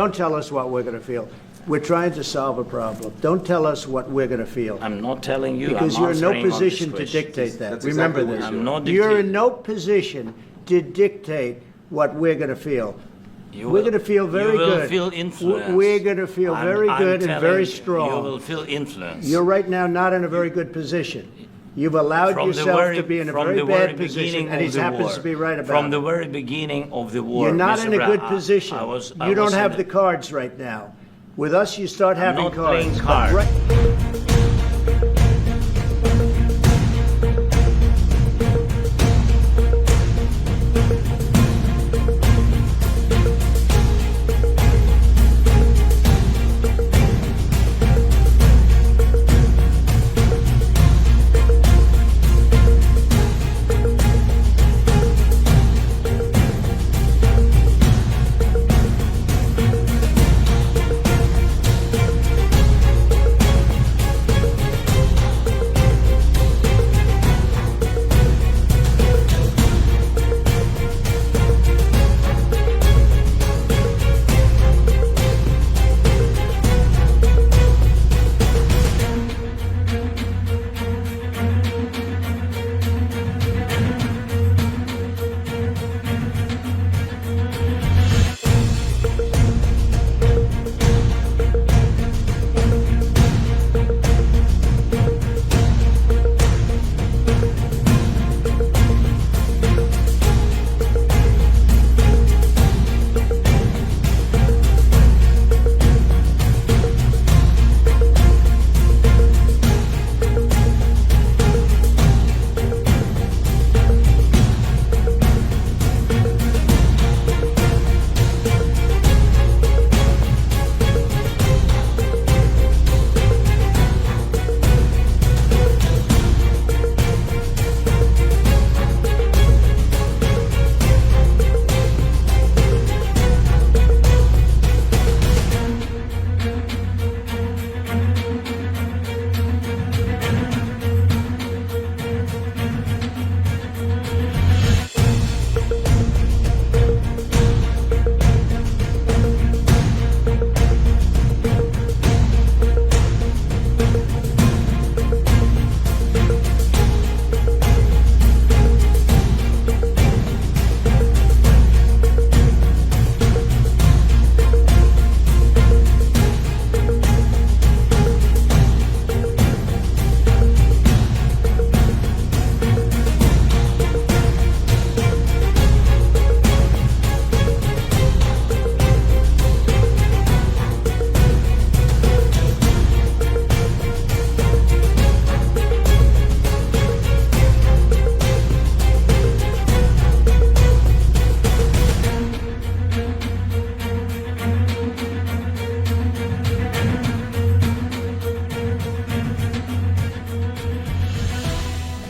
don't tell us what we're going to feel. We're trying to solve a problem. Don't tell us what we're going to feel. I'm not telling you. Because I'm you're in no answering on this position to question. dictate that. That's Remember exactly what this. I'm not You're dictating. in no position to dictate what we're going to feel. You We're will- going to feel very you will good. feel influenced. We're going to feel very I'm good and telling very you, strong. You will feel influence. You're right now not in a very good position. You've allowed From the yourself very- to be in a from very the bad very position, beginning and of he the happens war. to be right about From it. the very beginning of the war. You're not Mr. in a good Brown, position. I You don't was have in the cards right now. With us, you start having not cards. playing But cards. right-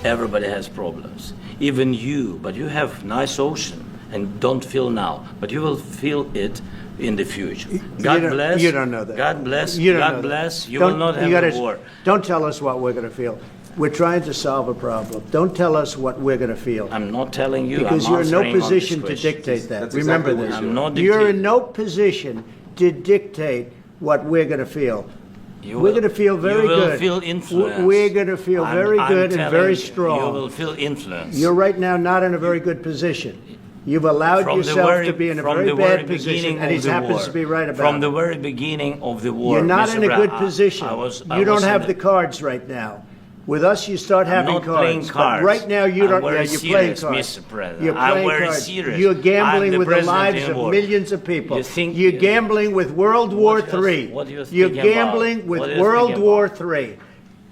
Everybody has problems, even you. But you have nice ocean and don't feel now, but you will feel it in the future. God bless. You don't know that. God bless. You don't know God that. bless. You Don't- will not you have gotta- a war. Don't tell us what we're going to feel. We're trying to solve a problem. Don't tell us what we're going to feel. I'm not telling you. Because I'm you're in no answering on this position to question. dictate that. That's Remember exactly what this. you're I'm not You're dictating. in no position to dictate what we're going to feel. You We're will- going to feel very you will good. feel influenced. We're going to feel very I'm good and telling very you, strong. You will feel influence. You're right now not in a very good position. You've allowed From the yourself very- to be in a from very the very bad position, beginning and he of the happens war. to be right about From it. the very beginning of the war. You're not Mr. in a good Brown, position. I You don't was have in the cards right now. With us, you start having not cards. playing But cards. right now, you I'm don't. very You're playing serious, cards. Mr. President. You're I'm playing very cards. serious. You're I'm gambling the with the president lives in of war. millions of people. You think- You're gambling with World War What do you- III. what do you You're think about? gambling with What do you World think War about? III.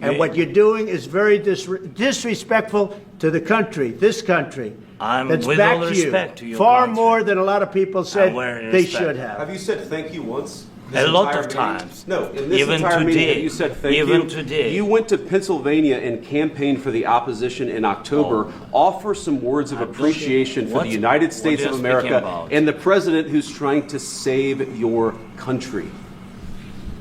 And You- what you're doing is very disrespectful to the country, this country. I'm that's with back all to you. respect to your Far country. more than a lot of people said I'm very they respect. should have. Have you said thank you once? A This lot entire of meeting? times. No, in this Even entire meeting, today. have you said thank you? Even today. You went to Pennsylvania and campaigned for the opposition in October. Offer some words of appreciation for What- the United what States are of you America speaking about? and the president who's trying to save your country.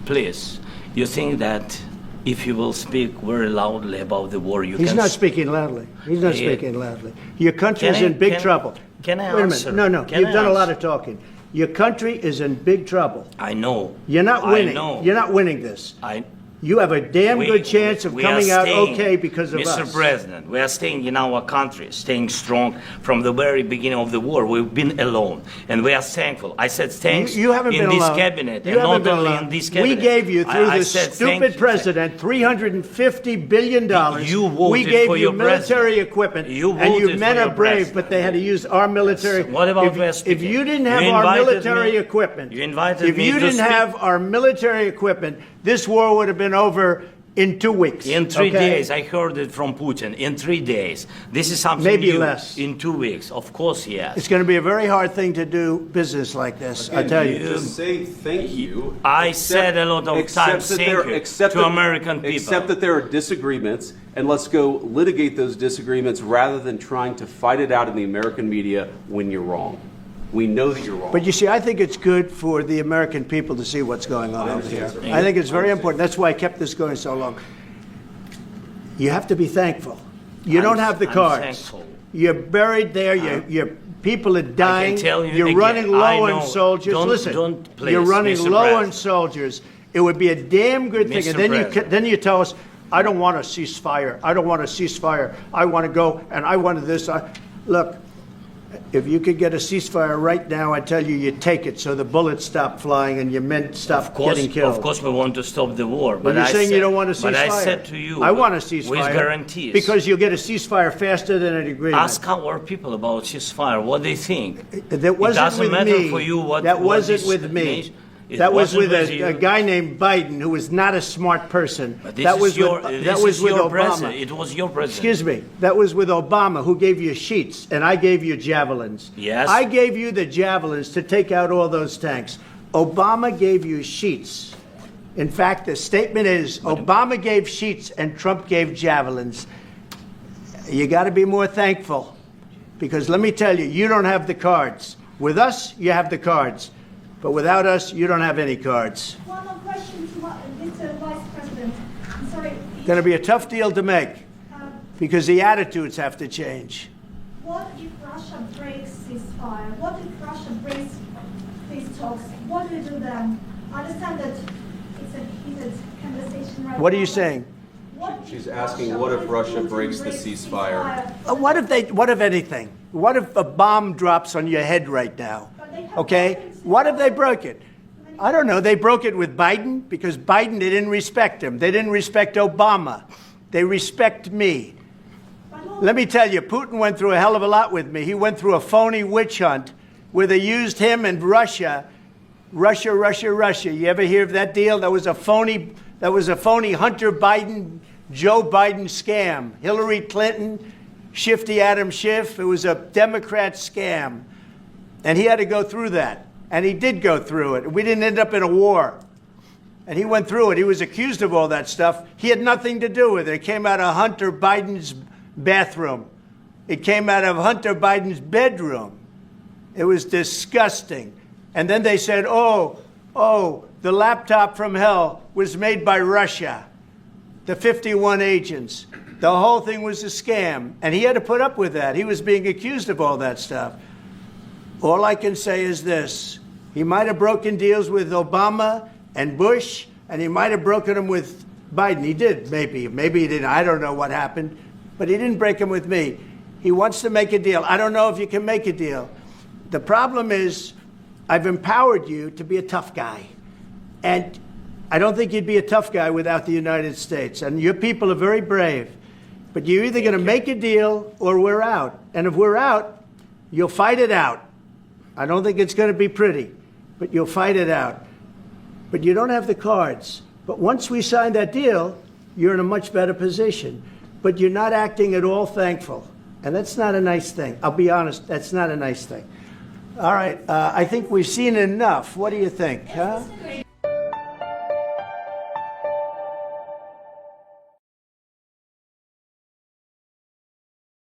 Please, you think that if you will speak very loudly about the war, you He's can... not speaking loudly. He's not Yeah. speaking loudly. Your country's Can I- in big can- trouble. can I Wait a answer? minute. No, Can you've I done a lot answer? of talking. Your country is in big trouble. I know. You're not winning. I know. You're not winning this. You have a damn good chance of we coming are out staying, okay because of Mr. us. President, we are staying in our country, staying strong from the very beginning of the war. We've been alone, and we are thankful. I said thanks You haven't in been this alone. cabinet, You and haven't not been only alone. in this cabinet. We gave you, through I this said stupid thank you. president, $350 billion. You voted we gave for you your military president. equipment, You and you voted men for are your brave, president. but they had to use our military. What about West if you didn't have You our invited military me- equipment, you invited if me you to didn't speak- have our military equipment, this war would have been over in 2 weeks. In 3 okay? days, I heard it from Putin. In 3 days, this is something Maybe new. less. In 2 weeks, of course, yes. It's going to be a very hard thing to do business like this, I tell you. Just say thank you. I said a lot of Except times that thank there- you except to that- American people. Except that there are disagreements, and let's go litigate those disagreements rather than trying to fight it out in the American media when you're wrong. We know that you're wrong. But you see, I think it's good for the American people to see what's going on over here. sir. I think it's very important. That's why I kept this going so long. You have to be thankful. You don't have the I'm cards. thankful. You're buried there. Your people are dying. tell you You're again, running I low know. on soldiers. Don't- Listen, don't please, you're running Mr. low on President. soldiers. It would be a damn good thing. Mr. And then President. then you tell us, I don't want a ceasefire. I don't want a ceasefire. I want to go and I want this. Look, if you could get a ceasefire right now, I tell you, you take it so the bullets stop flying and your men stop getting killed. Of course, we want to stop the war. But But you're I saying said, you don't want a ceasefire. But I said to you, I want a ceasefire. with guarantees. Because you'll get a ceasefire faster than an agreement. Ask our people about ceasefire, what they think. That wasn't it doesn't with matter me. for you what. That what wasn't this with me. nation- it That was wasn't with you. a guy named Biden, who was not a smart person. But this that is was your, with, this that was is with your Obama. president. It was your president. Excuse me. That was with Obama, who gave you sheets, and I gave you javelins. Yes. I gave you the javelins to take out all those tanks. Obama gave you sheets. In fact, the statement is Obama gave sheets and Trump gave javelins. You got to be more thankful, because let me tell you, you don't have the cards. With us, you have the cards. But without us, you don't have any cards. One more question to Mr. Vice President. I'm sorry. Going to be a tough deal to make, because the attitudes have to change. What if Russia breaks ceasefire? What if Russia breaks peace talks? What do you do then? I understand that it's a heated conversation right now. What are you saying? What if She's asking, what if Russia Putin breaks the ceasefire? What if anything? What if a bomb drops on your head right now? Okay? What if they broke it? I don't know. They broke it with Biden because Biden, they didn't respect him. They didn't respect Obama. They respect me. Let me tell you, Putin went through a hell of a lot with me. He went through a phony witch hunt where they used him and Russia. Russia. You ever hear of that deal? That was a phony Hunter Biden, Joe Biden scam. Hillary Clinton, Shifty Adam Schiff. It was a Democrat scam. And he had to go through that. And he did go through it. We didn't end up in a war. And he went through it. He was accused of all that stuff. He had nothing to do with it. It came out of Hunter Biden's bathroom. It came out of Hunter Biden's bedroom. It was disgusting. And then they said, oh, the laptop from hell was made by Russia. The 51 agents. The whole thing was a scam. And he had to put up with that. He was being accused of all that stuff. All I can say is this. He might have broken deals with Obama and Bush, and he might have broken them with Biden. He did, maybe. Maybe he didn't. I don't know what happened. But he didn't break them with me. He wants to make a deal. I don't know if you can make a deal. The problem is I've empowered you to be a tough guy. And I don't think you'd be a tough guy without the United States. And your people are very brave. But you're either going to make a deal or we're out. And if we're out, you'll fight it out. I don't think it's going to be pretty, but you'll fight it out. But you don't have the cards. But once we sign that deal, you're in a much better position. But you're not acting at all thankful. And that's not a nice thing. I'll be honest, that's not a nice thing. All right, I think we've seen enough. What do you think? Huh?